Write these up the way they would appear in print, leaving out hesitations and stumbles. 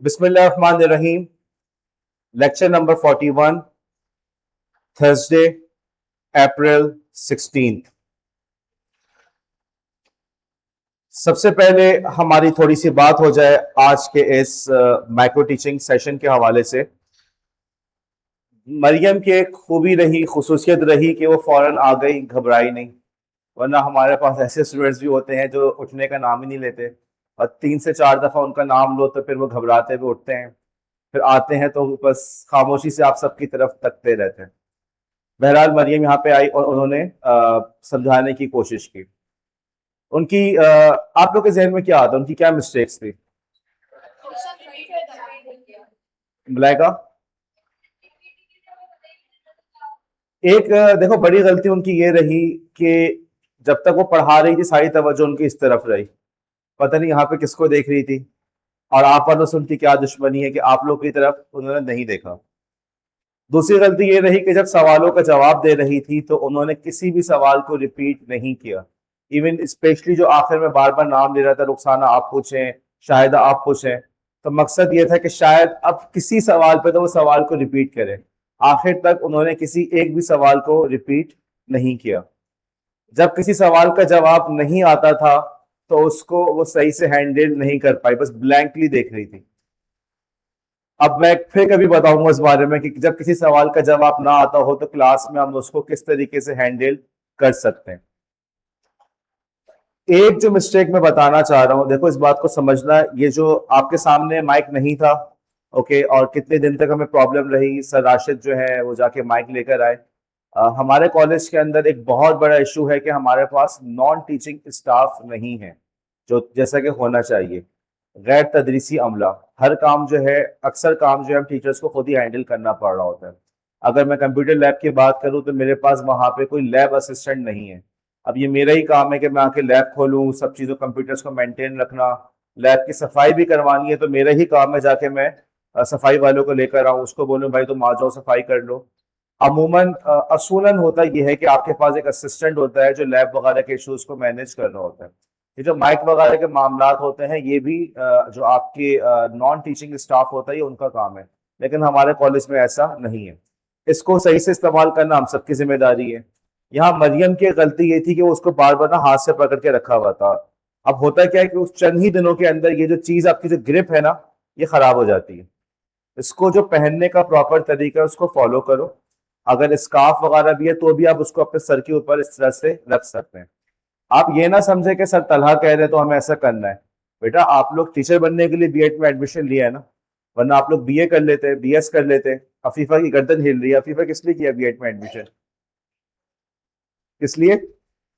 बिस्मिल्लाहिर्रहमानिर्रहीम। Lecture number 41, Thursday अप्रैल 16। सबसे पहले हमारी थोड़ी सी बात हो जाए आज के इस माइक्रो टीचिंग सेशन के हवाले से। मरियम की एक खूबी रही, खुसूसियत रही कि वो फौरन आ गई, घबराई नहीं। वरना हमारे पास ऐसे स्टूडेंट्स भी होते हैं जो उठने का नाम ही नहीं लेते, और 3 से 4 दफा उनका नाम लो तो फिर वो घबराते हुए उठते हैं, फिर आते हैं तो बस खामोशी से आप सबकी तरफ तकते रहते हैं। बहरहाल मरियम यहाँ पे आई और उन्होंने समझाने की कोशिश की। उनकी आप लोग के जहन में क्या आता है, उनकी क्या मिस्टेक्स थी? मलाइका, एक देखो बड़ी गलती उनकी ये रही कि जब तक वो पढ़ा रही थी सारी तवज्जो उनकी इस तरफ रही। पता नहीं यहाँ पे किसको देख रही थी, और आप वालों से उनकी क्या दुश्मनी है कि आप लोग की तरफ उन्होंने नहीं देखा। दूसरी गलती ये रही कि जब सवालों का जवाब दे रही थी तो उन्होंने किसी भी सवाल को रिपीट नहीं किया। इवन स्पेशली जो आखिर में बार बार नाम ले रहा था, रुखसाना आप पूछें, शाहिदा आप पूछें, तो मकसद ये था कि शायद अब किसी सवाल पे तो वो सवाल को रिपीट करें। आखिर तक उन्होंने किसी एक भी सवाल को रिपीट नहीं किया। जब किसी सवाल का जवाब नहीं आता था तो उसको वो सही से हैंडल नहीं कर पाई, बस ब्लैंकली देख रही थी। अब मैं फिर कभी बताऊंगा इस बारे में कि जब किसी सवाल का जवाब ना आता हो तो क्लास में हम उसको किस तरीके से हैंडल कर सकते हैं। एक जो मिस्टेक मैं बताना चाह रहा हूं, देखो इस बात को समझना, ये जो आपके सामने माइक नहीं था, ओके, और कितने दिन तक हमें प्रॉब्लम रही, सर राशिद जो है वो जाके माइक लेकर आए। हमारे कॉलेज के अंदर एक बहुत बड़ा इशू है कि हमारे पास नॉन टीचिंग स्टाफ नहीं है जो जैसा कि होना चाहिए। गैर तदरीसी अमला, हर काम जो है, अक्सर काम जो है हम टीचर्स को खुद ही हैंडल करना पड़ रहा होता है। अगर मैं कंप्यूटर लैब की बात करूं तो मेरे पास वहां पे कोई लैब असिस्टेंट नहीं है। अब ये मेरा ही काम है कि मैं आके लैब खोलूं, सब चीज़ों कंप्यूटर्स को मेंटेन रखना, लैब की सफाई भी करवानी है तो मेरा ही काम है जाके मैं सफाई वालों को लेकर आऊँ, उसको बोलूँ भाई तुम आ जाओ सफाई कर लो। अमूमन असूलन होता यह है कि आपके पास एक असिस्टेंट होता है जो लैब वगैरह के इश्यूज को मैनेज कर रहा होता है। ये जो माइक वगैरह के मामलात होते हैं ये भी जो आपके नॉन टीचिंग स्टाफ होता है ये उनका काम है, लेकिन हमारे कॉलेज में ऐसा नहीं है। इसको सही से इस्तेमाल करना हम सबकी जिम्मेदारी है। यहाँ मरियम की गलती ये थी कि वो उसको बार बार ना हाथ से पकड़ के रखा हुआ था। अब होता क्या है कि उस चंद ही दिनों के अंदर ये जो चीज आपकी जो ग्रिप है ना, ये खराब हो जाती है। इसको जो पहनने का प्रॉपर तरीका है उसको फॉलो करो। अगर स्कार्फ वगैरह भी है तो भी आप उसको अपने सर के ऊपर इस तरह से रख सकते हैं। आप ये ना समझे कि सर तलहा कह रहे तो हमें ऐसा करना है। बेटा आप लोग टीचर बनने के लिए बीएड में एडमिशन लिया है ना, वरना आप लोग बीए कर लेते, बीएस कर लेते। अफीफा की गर्दन हिल रही है, अफीफा किस लिए किया बीएड में एडमिशन, किस लिए?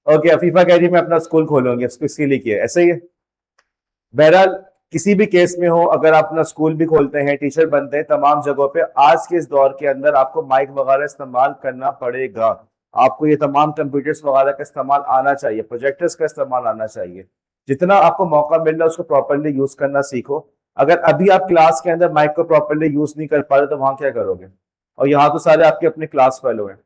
ओके, अफीफा कह रही है मैं अपना स्कूल खोलूंगी, इसके लिए किया, ऐसा ही है। बहरहाल किसी भी केस में हो, अगर आप अपना स्कूल भी खोलते हैं, टीचर बनते हैं, तमाम जगहों पे आज के इस दौर के अंदर आपको माइक वगैरह इस्तेमाल करना पड़ेगा। आपको ये तमाम कंप्यूटर्स वगैरह का इस्तेमाल आना चाहिए, प्रोजेक्टर्स का इस्तेमाल आना चाहिए। जितना आपको मौका मिल रहा है उसको प्रॉपरली यूज करना सीखो। अगर अभी आप क्लास के अंदर माइक को प्रॉपरली यूज नहीं कर पा रहे तो वहां क्या करोगे? और यहाँ तो सारे आपके अपने क्लास फेलो हैं।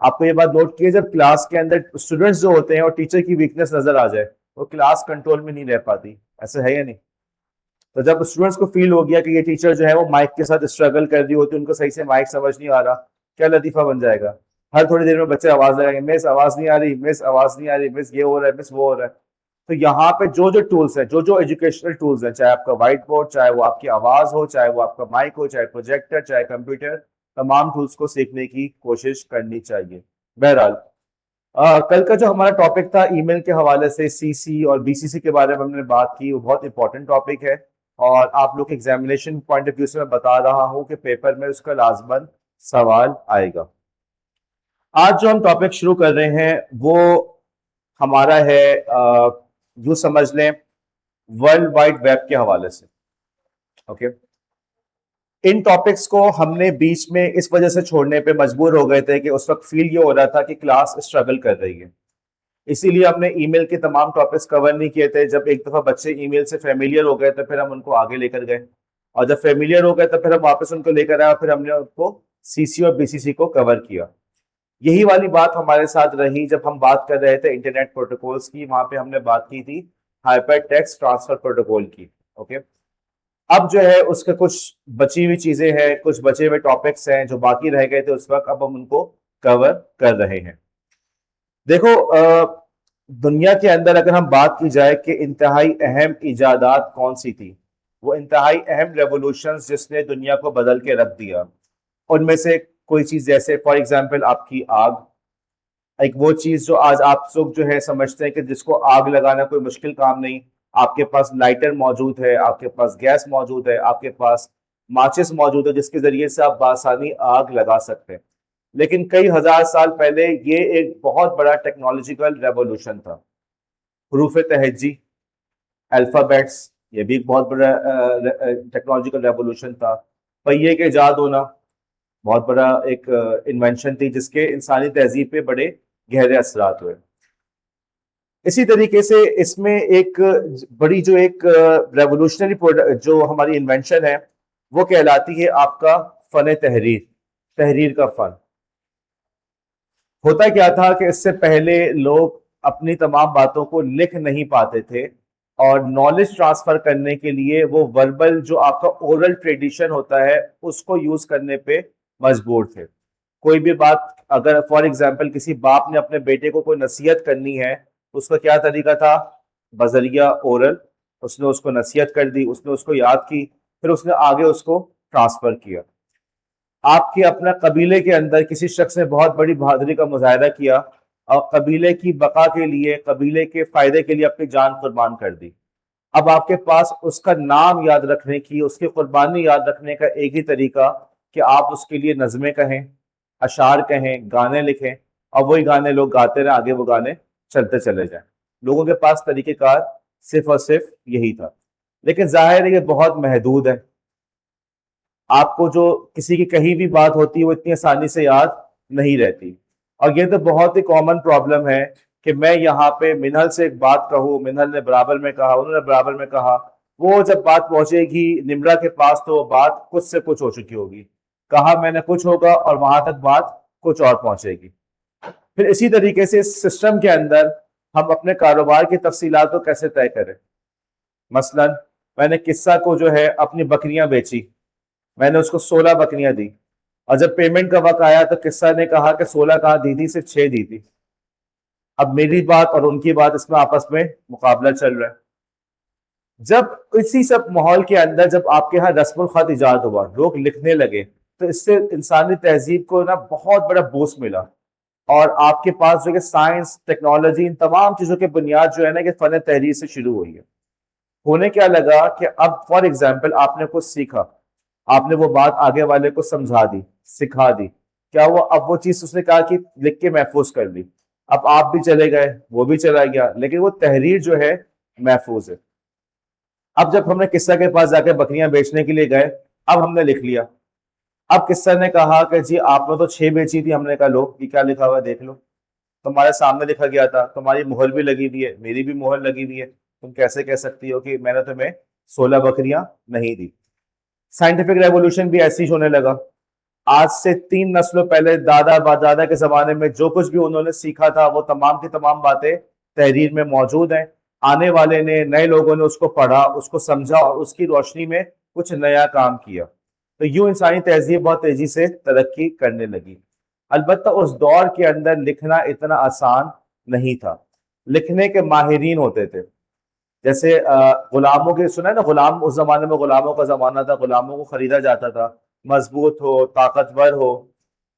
आपको ये बात नोट कीजिए, जब क्लास के अंदर स्टूडेंट्स जो होते हैं और टीचर की वीकनेस नजर आ जाए, वो क्लास कंट्रोल में नहीं रह पाती। ऐसा है या नहीं? तो जब स्टूडेंट्स को फील हो गया कि ये टीचर जो है वो माइक के साथ स्ट्रगल कर रही होती है, उनको सही से माइक समझ नहीं आ रहा, क्या लतीफा बन जाएगा। हर थोड़ी देर में बच्चे आवाज लगाएंगे, मिस आवाज नहीं आ रही, मिस आवाज नहीं आ रही, मिस ये हो रहा है, मिस वो हो रहा है। तो यहाँ पे जो जो टूल्स हैं, जो जो एजुकेशनल टूल्स हैं, चाहे आपका व्हाइट बोर्ड, चाहे वो आपकी आवाज हो, चाहे वो आपका माइक हो, चाहे प्रोजेक्टर, चाहे कंप्यूटर, तमाम टूल्स को सीखने की कोशिश करनी चाहिए। बहरहाल कल का जो हमारा टॉपिक था ईमेल के हवाले से, सीसी और बीसीसी के बारे में हमने बात की, वो बहुत इंपॉर्टेंट टॉपिक है। और आप लोग एग्जामिनेशन पॉइंट ऑफ व्यू से मैं बता रहा हूं कि पेपर में उसका लाजमन सवाल आएगा। आज जो हम टॉपिक शुरू कर रहे हैं वो हमारा है, यूं समझ लें, वर्ल्ड वाइड वेब के हवाले से। ओके, इन टॉपिक्स को हमने बीच में इस वजह से छोड़ने पे मजबूर हो गए थे कि उस वक्त फील ये हो रहा था कि क्लास स्ट्रगल कर रही है, इसीलिए हमने ईमेल के तमाम टॉपिक्स कवर नहीं किए थे। जब एक दफा बच्चे ईमेल से फेमिलियर हो गए तो फिर हम उनको आगे लेकर गए, और जब फेमिलियर हो गए तो फिर हम वापस उनको लेकर आए और फिर हमने उनको सीसी और बीसीसी को कवर किया। यही वाली बात हमारे साथ रही जब हम बात कर रहे थे इंटरनेट प्रोटोकॉल्स की। वहां पे हमने बात की थी हाइपर टेक्स्ट ट्रांसफर प्रोटोकॉल की। ओके, अब जो है उसके कुछ बची हुई चीजें हैं, कुछ बचे हुए टॉपिक्स हैं जो बाकी रह गए थे उस वक्त, अब हम उनको कवर कर रहे हैं। देखो दुनिया के अंदर अगर हम बात की जाए कि इंतहाई अहम इजादात कौन सी थी, वो इंतहाई अहम रेवोल्यूशंस जिसने दुनिया को बदल के रख दिया, उनमें से कोई चीज जैसे फॉर एग्जांपल आपकी आग, एक वो चीज जो आज आप लोग जो है समझते हैं कि जिसको आग लगाना कोई मुश्किल काम नहीं, आपके पास लाइटर मौजूद है, आपके पास गैस मौजूद है, आपके पास माचिस मौजूद है जिसके जरिए से आप बासानी आग लगा सकते हैं। लेकिन कई हजार साल पहले ये एक बहुत बड़ा टेक्नोलॉजिकल रेवोल्यूशन था। हरूफ तहज्जी, अल्फाबेट्स, ये भी एक बहुत बड़ा टेक्नोलॉजिकल रेवोल्यूशन था। पहिए के इजाद होना बहुत बड़ा एक इन्वेंशन थी जिसके इंसानी तहजीब पे बड़े गहरे असरात हुए। इसी तरीके से इसमें एक बड़ी जो एक रेवोल्यूशनरी जो हमारी इन्वेंशन है वो कहलाती है आपका फन तहरीर, तहरीर का फन। होता क्या था कि इससे पहले लोग अपनी तमाम बातों को लिख नहीं पाते थे और नॉलेज ट्रांसफर करने के लिए वो वर्बल जो आपका ओरल ट्रेडिशन होता है उसको यूज करने पे मजबूर थे। कोई भी बात अगर फॉर एग्जाम्पल किसी बाप ने अपने बेटे को कोई नसीहत करनी है तो उसका क्या तरीका था, बजरिया ओरल उसने उसको नसीहत कर दी, उसने उसको याद की, फिर उसने आगे उसको ट्रांसफर किया। आपके अपना कबीले के अंदर किसी शख्स ने बहुत बड़ी बहादुरी का मुजाहरा किया और कबीले की बका के लिए, कबीले के फायदे के लिए अपनी जान कुर्बान कर दी। अब आपके पास उसका नाम याद रखने की, उसकी कुर्बानी याद रखने का एक ही तरीका कि आप उसके लिए नज़में कहें, अशार कहें, गाने लिखें और वही गाने लोग गाते रहे, आगे वो गाने चलते चले जाएं। लोगों के पास तरीक़ेकार सिर्फ और सिर्फ यही था। लेकिन जाहिर है ये बहुत महदूद है। आपको जो किसी की कहीं भी बात होती है वो इतनी आसानी से याद नहीं रहती। और ये तो बहुत ही कॉमन प्रॉब्लम है कि मैं यहाँ पे मिनहल से एक बात कहूँ, मिनहल ने बराबर में कहा, उन्होंने बराबर में कहा, वो जब बात पहुंचेगी निम्रा के पास तो वो बात कुछ से कुछ हो चुकी होगी। कहा मैंने कुछ होगा और वहां तक बात कुछ और पहुंचेगी। फिर इसी तरीके से इस सिस्टम के अंदर हम अपने कारोबार की तफसीलात को कैसे तय करें। मसलन मैंने किस्सा को जो है अपनी बकरियां बेची, मैंने उसको 16 बकरियां दी और जब पेमेंट का वक्त आया तो किस्सा ने कहा कि 16 कहाँ दी थी, सिर्फ 6 दी थी। अब मेरी बात और उनकी बात इसमें आपस में मुकाबला चल रहा है। जब इसी सब माहौल के अंदर जब आपके यहाँ रस्मुल खत इजाद हुआ, लोग लिखने लगे, तो इससे इंसानी तहजीब को ना बहुत बड़ा बूस्ट मिला और आपके पास जो है साइंस, टेक्नोलॉजी, इन तमाम चीजों की बुनियाद जो है ना कि फन तहरीर से शुरू हुई है। होने क्या लगा कि अब फॉर एग्जाम्पल आपने कुछ सीखा, आपने वो बात आगे वाले को समझा दी, सिखा दी, क्या वो अब वो चीज उसने कहा कि लिख के महफूज कर ली। अब आप भी चले गए, वो भी चला गया, लेकिन वो तहरीर जो है महफूज है। अब जब हमने किस्सा के पास जाकर बकरियां बेचने के लिए गए, अब हमने लिख लिया। अब किस्सा ने कहा कि जी आपने तो 6 बेची थी। हमने कहा लो ये क्या लिखा हुआ है देख लो, तुम्हारे सामने लिखा गया था, तुम्हारी मुहर भी लगी हुई है, मेरी भी मुहर लगी हुई है, तुम कैसे कह सकती हो कि मैंने तुम्हें 16 बकरियां नहीं दी। साइंटिफिक रेवोल्यूशन भी ऐसी होने लगा। आज से 3 नस्लों पहले दादा बादादा के जमाने में जो कुछ भी उन्होंने सीखा था वो तमाम की तमाम बातें तहरीर में मौजूद हैं। आने वाले ने, नए लोगों ने उसको पढ़ा, उसको समझा और उसकी रोशनी में कुछ नया काम किया। तो यूं इंसानी तहजीब बहुत तेजी से तरक्की करने लगी। अलबत्ता उस दौर के अंदर लिखना इतना आसान नहीं था। लिखने के माहिरीन होते थे। जैसे गुलामों के सुना है ना, गुलाम उस जमाने में गुलामों का जमाना था, गुलामों को खरीदा जाता था, मजबूत हो, ताकतवर हो।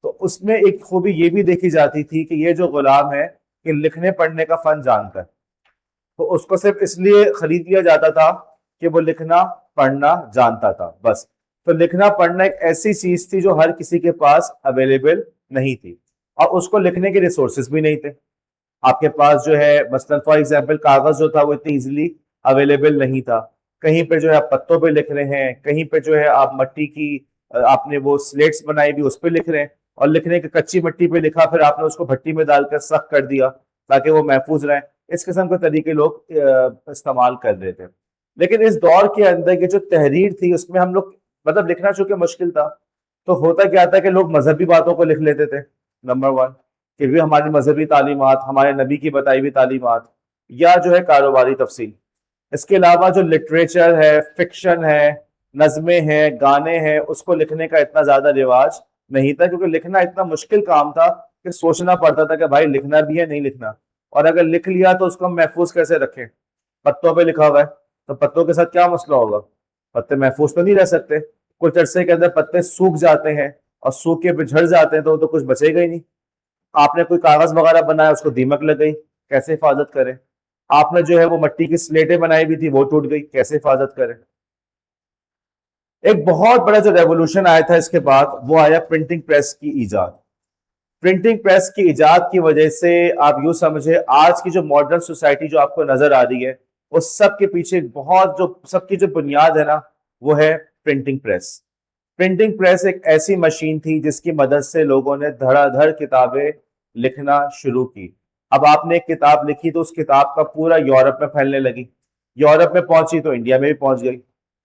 तो उसमें एक खूबी ये भी देखी जाती थी कि ये जो गुलाम है कि लिखने पढ़ने का फन जानता है, तो उसको सिर्फ इसलिए खरीद लिया जाता था कि वो लिखना पढ़ना जानता था बस। तो लिखना पढ़ना एक ऐसी चीज थी जो हर किसी के पास अवेलेबल नहीं थी और उसको लिखने के रिसोर्सेज भी नहीं थे। आपके पास जो है मसलन फॉर एग्जाम्पल कागज जो था वो इतनी इजीली अवेलेबल नहीं था। कहीं पे जो है आप पत्तों पे लिख रहे हैं, कहीं पे जो है आप मट्टी की आपने वो स्लेट्स बनाई भी उस पर लिख रहे हैं, और लिखने के कच्ची मिट्टी पे लिखा फिर आपने उसको भट्टी में डालकर सख्त कर दिया ताकि वो महफूज रहे। इस किस्म के तरीके लोग इस्तेमाल कर रहे थे। लेकिन इस दौर के अंदर की जो तहरीर थी उसमें हम लोग मतलब लिखना चूंकि मुश्किल था, तो होता क्या था कि लोग मजहबी बातों को लिख लेते थे। नंबर 1 कि भी हमारी मजहबी तालीमात, हमारे नबी की बताई हुई तालीमात, या जो है कारोबारी तफसील। इसके अलावा जो लिटरेचर है, फिक्शन है, नज़में हैं, गाने हैं, उसको लिखने का इतना ज्यादा रिवाज नहीं था, क्योंकि लिखना इतना मुश्किल काम था कि सोचना पड़ता था कि भाई लिखना भी है नहीं लिखना, और अगर लिख लिया तो उसको हम महफूज कैसे रखें। पत्तों पे लिखा हुआ है तो पत्तों के साथ क्या मसला होगा, पत्ते महफूज तो नहीं रह सकते, कुछ अरसे के अंदर पत्ते सूख जाते हैं और सूख के झड़ जाते हैं, तो कुछ बचेगा ही नहीं। आपने कोई कागज वगैरह बनाया, उसको दीमक लग गई, कैसे हिफाजत करें। आपने जो है वो मिट्टी की स्लेटें बनाई हुई थी, वो टूट गई, कैसे हिफाजत करें। एक बहुत बड़ा जो रेवोल्यूशन आया था इसके बाद, वो आया प्रिंटिंग प्रेस की इजाद। प्रिंटिंग प्रेस की इजाद की वजह से आप यूं समझे, आज की जो मॉडर्न सोसाइटी जो आपको नजर आ रही है, वो सब के पीछे बहुत जो सबकी जो बुनियाद है ना, वो है प्रिंटिंग प्रेस। प्रिंटिंग प्रेस एक ऐसी मशीन थी जिसकी मदद से लोगों ने धड़ाधड़ किताबें लिखना शुरू की। अब आपने एक किताब लिखी तो उस किताब का पूरा यूरोप में फैलने लगी, यूरोप में पहुंची तो इंडिया में भी पहुंच गई,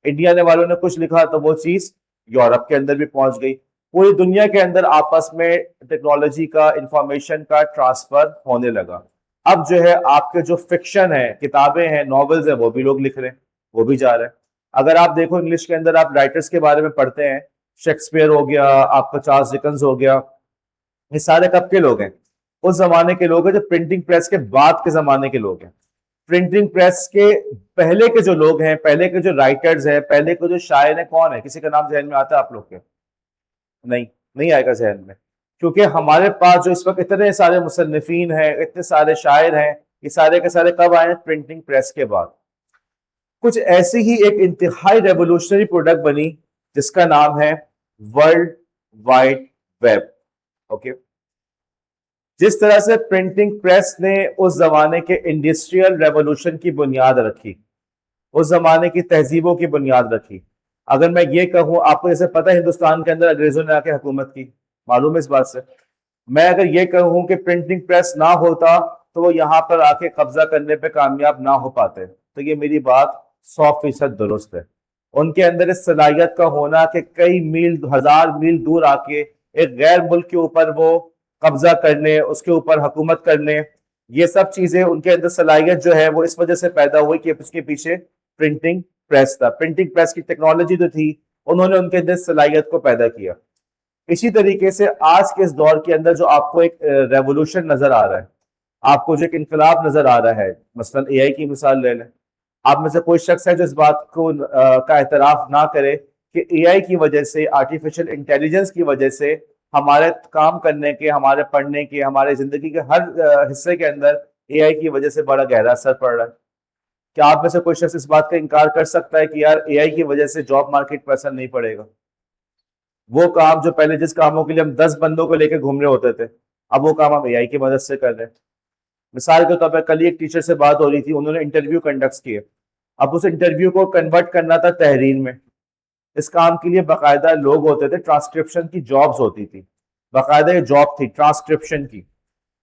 इंडिया ने वालों ने कुछ लिखा तो वो चीज यूरोप के अंदर भी पहुंच गई। पूरी दुनिया के अंदर आपस में टेक्नोलॉजी का, इंफॉर्मेशन का ट्रांसफर होने लगा। अब जो है आपके जो फिक्शन है, किताबें हैं, नॉवेल्स है, वो भी लोग लिख रहे हैं, वो भी जा रहे हैं। अगर आप देखो इंग्लिश के अंदर आप राइटर्स के बारे में पढ़ते हैं, शेक्सपियर हो गया, आपका चार्ल्स डिकन्स हो गया, ये सारे कब के लोग हैं, उस जमाने के लोग हैं जो प्रिंटिंग प्रेस के बाद के जमाने के लोग हैं। प्रिंटिंग प्रेस के पहले के जो लोग हैं, पहले के जो राइटर्स हैं, पहले के जो शायर हैं, कौन है, किसी का नाम जहन में आता है आप लोग के? नहीं, नहीं आएगा जहन में, क्योंकि हमारे पास जो इस वक्त इतने सारे मुसन्निफीन हैं, इतने सारे शायर हैं, ये सारे के सारे कब आए हैं? प्रिंटिंग प्रेस के बाद। कुछ ऐसी ही एक इंतहाई रेवोल्यूशनरी प्रोडक्ट बनी जिसका नाम है वर्ल्ड वाइड वेब। ओके, जिस तरह से प्रिंटिंग प्रेस ने उस जमाने के इंडस्ट्रियल रेवोल्यूशन की बुनियाद रखी, उस जमाने की तहजीबों की बुनियाद रखी। अगर मैं ये कहूं, आपको जैसे पता है हिंदुस्तान के अंदर अंग्रेजों ने आके हुकूमत की, मालूम है इस बात से। मैं अगर ये कहूं कि प्रिंटिंग प्रेस ना होता तो वो यहां पर आके कब्जा करने पे कामयाब ना हो पाते, तो ये मेरी बात 100% दुरुस्त है। उनके अंदर इस सलाहियत का होना कि कई मील, हजार मील दूर आके एक गैर मुल्क के ऊपर वो कब्जा करने, उसके ऊपर हुकूमत करने, ये सब चीजें उनके अंदर सलाहियत जो है वो इस वजह से पैदा हुई कि उसके पीछे प्रिंटिंग प्रेस था। प्रिंटिंग प्रेस की टेक्नोलॉजी जो थी, उन्होंने उनके अंदर सलाहियत को पैदा किया। इसी तरीके से आज के इस दौर के अंदर जो आपको एक रेवोल्यूशन नजर आ रहा है, आपको जो एक इनकलाब नजर आ रहा है, मसलन एआई की मिसाल ले लें। आप में से कोई शख्स है जो इस बात को का एतराफ ना करे कि एआई की वजह से, आर्टिफिशियल इंटेलिजेंस की वजह से हमारे काम करने के, हमारे पढ़ने के, हमारे जिंदगी के हर हिस्से के अंदर एआई की वजह से बड़ा गहरा असर पड़ रहा है। क्या आप में से कोई शख्स इस बात का इनकार कर सकता है कि यार एआई की वजह से जॉब मार्केट पर असर नहीं पड़ेगा? वो काम जो पहले, जिस कामों के लिए हम 10 बंदों को लेकर घूम रहे होते थे, अब वो काम हम एआई की मदद से कर रहे हैं। मिसाल के तौर पर कल ही एक टीचर से बात हो रही थी, उन्होंने इंटरव्यू कंडक्ट किए। अब उस इंटरव्यू को कन्वर्ट करना था तहरीर में। इस काम के लिए बाकायदा लोग होते थे, ट्रांसक्रिप्शन की जॉब्स होती थी, बाकायदा ये जॉब थी ट्रांसक्रिप्शन की।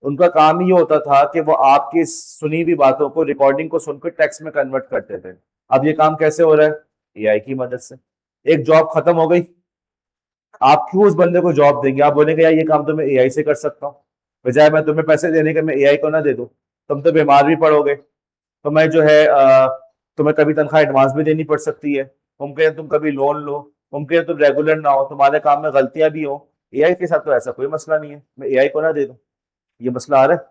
उनका काम ही ये होता था कि वो आपकी सुनी हुई बातों को, रिकॉर्डिंग को सुनकर टेक्स्ट में कन्वर्ट करते थे। अब ये काम कैसे हो रहा है? एआई की मदद से। एक जॉब खत्म हो गई, आप क्यों उस बंदे को जॉब देंगे? आप बोलेंगे यार ये काम तो मैं एआई से कर सकता हूँ, बजाय मैं तुम्हें पैसे देने के मैं एआई को ना दे दूं, तुम तो बीमार भी पड़ोगे, तो मैं जो है तुम्हें कभी तनख्वाह एडवांस भी देनी पड़ सकती है, मुमकिन है तुम कभी लोन लो, मुमकिन है तुम रेगुलर ना हो, तुम्हारे काम में गलतियां भी हो। एआई के साथ तो ऐसा कोई मसला नहीं है, मैं एआई को ना दे दूं, ये मसला आ रहा है।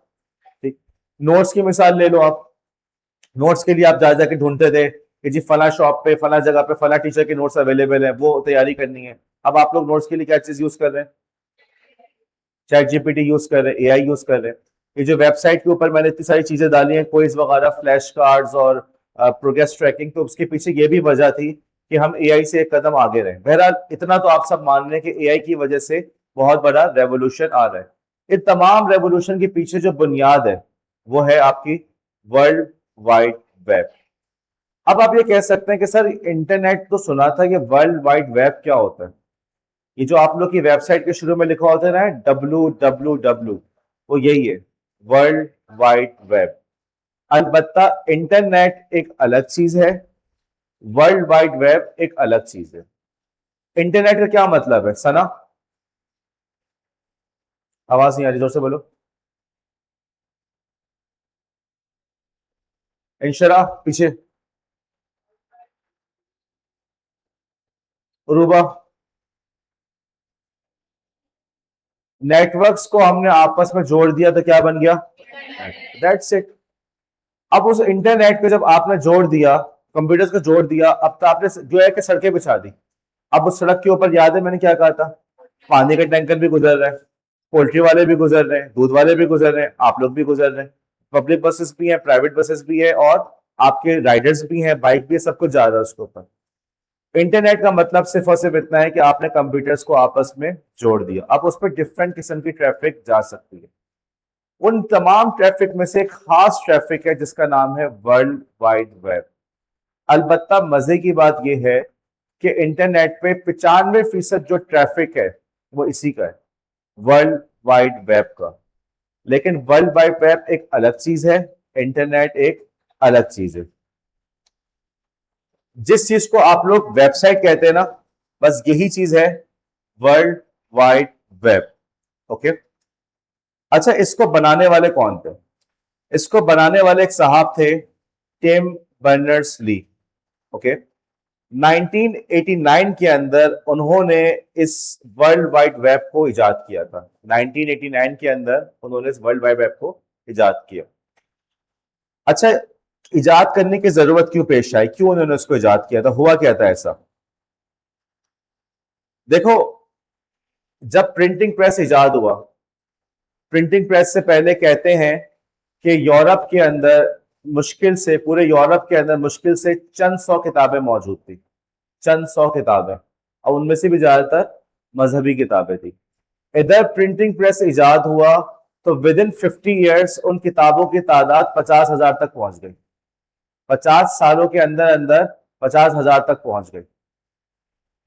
ठीक, नोट्स की मिसाल ले लो आप। नोट्स के लिए आप जा जाके ढूंढते थे कि जी फला शॉप पे, फला जगह पे, फला टीचर के नोट्स अवेलेबल है, वो तैयारी करनी है। अब आप लोग नोट्स के लिए क्या चीज यूज कर रहे हैं? चैट जीपीटी यूज कर रहे हैं, एआई यूज कर रहे हैं। ये जो वेबसाइट के ऊपर मैंने इतनी सारी चीजें डाली हैं, क्विज वगैरह, फ्लैश कार्ड्स और प्रोग्रेस ट्रैकिंग, तो उसके पीछे ये भी वजह थी कि हम एआई से एक कदम आगे रहे। बहरहाल इतना तो आप सब मान रहे हैं कि एआई की वजह से बहुत बड़ा रेवोल्यूशन आ रहा है। इन तमाम रेवोल्यूशन के पीछे जो बुनियाद है, वो है आपकी वर्ल्ड वाइड वेब। अब आप ये कह सकते हैं कि सर इंटरनेट तो सुना था, ये वर्ल्ड वाइड वेब क्या होता है? ये जो आप लोग की वेबसाइट के शुरू में लिखा होता है ना, www, वो यही है, वर्ल्ड वाइड वेब। अलबत्ता इंटरनेट एक अलग चीज है, वर्ल्ड वाइड वेब एक अलग चीज है। इंटरनेट का क्या मतलब है सना? आवाज नहीं आ रही, जोर से बोलो। इंशरा पीछे। उरुबा, नेटवर्क्स को हमने आपस में जोड़ दिया तो क्या बन गया? That's it. अब उस इंटरनेट को जब आपने जोड़ दिया, कंप्यूटर्स को जोड़ दिया, अब तो आपने जो है कि सड़कें बिछा दी। अब उस सड़क के ऊपर याद है मैंने क्या कहा था? पानी के टैंकर भी गुजर रहे हैं, पोल्ट्री वाले भी गुजर रहे हैं, दूध वाले भी गुजर रहे हैं, आप लोग भी गुजर रहे हैं, पब्लिक बसेस भी हैं, प्राइवेट बसेस भी है, और आपके राइडर्स भी हैं, बाइक भी है, सब कुछ जा रहा है उसके ऊपर। इंटरनेट का मतलब सिर्फ और सिर्फ इतना है कि आपने कंप्यूटर्स को आपस में जोड़ दिया। अब उस पर डिफरेंट किस्म की ट्रैफिक जा सकती है। उन तमाम ट्रैफिक में से एक खास ट्रैफिक है जिसका नाम है वर्ल्ड वाइड वेब। अलबत्ता मजे की बात यह है कि इंटरनेट पे 95% जो ट्रैफिक है वो इसी का है, वर्ल्ड वाइड वेब का। लेकिन वर्ल्ड वाइड वेब एक अलग चीज है, इंटरनेट एक अलग चीज है। जिस चीज को आप लोग वेबसाइट कहते हैं ना, बस यही चीज है वर्ल्ड वाइड वेब। ओके, अच्छा, इसको बनाने वाले कौन थे? इसको बनाने वाले एक साहब थे, टिम बर्नर्स ली। ओके, 1989 के अंदर उन्होंने इस वर्ल्ड वाइड वेब को इजाद किया था। 1989 के अंदर उन्होंने इस वर्ल्ड वाइड वेब को इजाद किया। अच्छा, इजाद करने की जरूरत क्यों पेश आई, क्यों उन्होंने उसको इजाद किया था, हुआ क्या था ऐसा? देखो, जब प्रिंटिंग प्रेस इजाद हुआ, प्रिंटिंग प्रेस से पहले कहते हैं कि यूरोप के अंदर मुश्किल से, पूरे यूरोप के अंदर मुश्किल से चंद सौ किताबें मौजूद थी, चंद सौ किताबें, और उनमें से भी ज्यादातर मजहबी किताबें थी। इधर प्रिंटिंग प्रेस इजाद हुआ तो विद इन 50 ईयर्स उन किताबों की तादाद 50,000 तक पहुंच गई। 50 सालों के अंदर अंदर 50,000 तक पहुंच गई।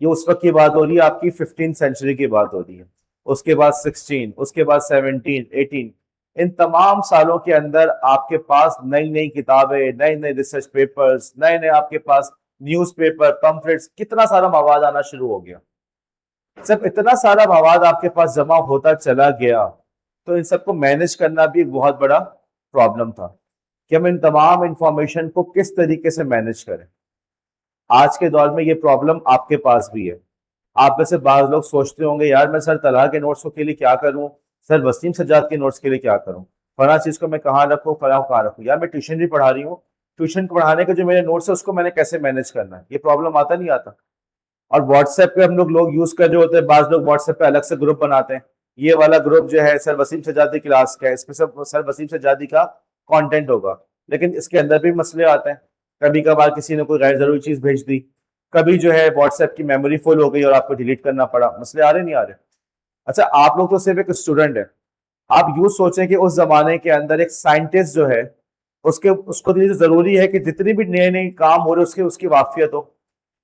ये उस वक्त की बात हो रही है, आपकी 15th सेंचुरी की बात हो रही है। उसके बाद 16, उसके बाद 17, 18, इन तमाम सालों के अंदर आपके पास नई नई किताबें, नए नए रिसर्च पेपर्स, नए नए आपके पास न्यूज़पेपर, पम्फलेट्स, कितना सारा मवाद आना शुरू हो गया। जब इतना सारा मवाद आपके पास जमा होता चला गया तो इन सबको मैनेज करना भी एक बहुत बड़ा प्रॉब्लम था कि हम इन तमाम इंफॉर्मेशन को किस तरीके से मैनेज करें। आज के दौर में ये प्रॉब्लम आपके पास भी है। आप में से बाज लोग सोचते होंगे, यार मैं सर तलहा के नोट्स के लिए क्या करूं, सर वसीम सज्जाद के नोट्स के लिए क्या करूं, फला चीज को मैं कहाँ रखूं, फला को कहाँ रखूं। यार मैं ट्यूशन भी पढ़ा रही हूँ, ट्यूशन पढ़ाने के जो मेरे नोट्स है उसको मैंने कैसे मैनेज करना है, ये प्रॉब्लम आता नहीं आता। और व्हाट्सएप पे हम लोग यूज कर रहे होते हैं, बाज लोग व्हाट्सएप पे अलग से ग्रुप बनाते हैं। ये वाला ग्रुप जो है सर वसीम सज्जादी क्लास का है, इसमें सब सर वसीम सज्जादी का कंटेंट होगा, लेकिन इसके अंदर भी मसले आते हैं। कभी कभार किसी ने कोई गैर जरूरी चीज भेज दी, कभी जो है व्हाट्सएप की मेमोरी फुल हो गई और आपको डिलीट करना पड़ा, मसले आ रहे नहीं आ रहे? अच्छा, आप लोग तो सिर्फ एक स्टूडेंट है। आप यूं सोचें कि उस जमाने के अंदर एक साइंटिस्ट जो है उसके उसको तो जरूरी है कि जितनी भी नए नए काम हो रहे उसके उसकी वाफियत हो।